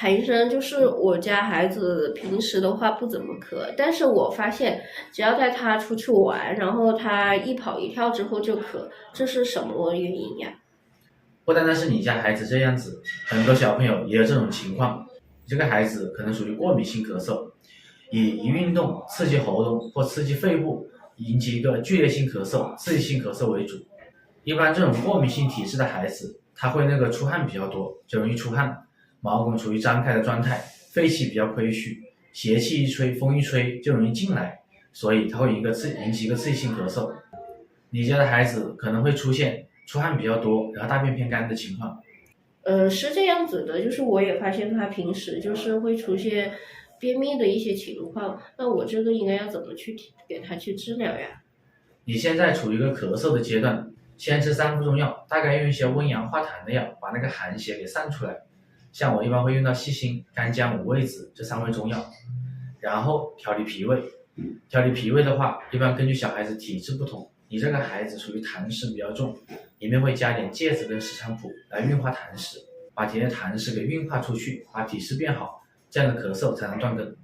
谭医生，就是我家孩子平时的话不怎么咳，但是我发现只要带他出去玩，然后他一跑一跳之后就咳，这是什么原因呀？不单单是你家孩子这样子，很多小朋友也有这种情况。这个孩子可能属于过敏性咳嗽，以一运动刺激喉咙或刺激肺部，引起一个剧烈性咳嗽、刺激性咳嗽为主。一般这种过敏性体质的孩子，他会出汗比较多，就容易出汗，毛孔处于张开的状态，肺气比较亏虚，邪气一吹，风一吹就容易进来，所以它会引起一个刺激性咳嗽。你家的孩子可能会出现出汗比较多，然后大便偏干的情况。是这样子的，就是我也发现他平时就是会出现便秘的一些情况，那我这个应该要怎么去给他去治疗呀？你现在处于一个咳嗽的阶段，先吃3副中药，大概用一些温阳化痰的药，把那个寒邪给散出来。像我一般会用到细辛、干姜、五味子这3味中药，然后调理脾胃。调理脾胃的话，一般根据小孩子体质不同，你这个孩子属于痰湿比较重，里面会加点芥子跟石菖蒲来运化痰湿，把这些痰湿给运化出去，把体湿变好，这样的咳嗽才能断根。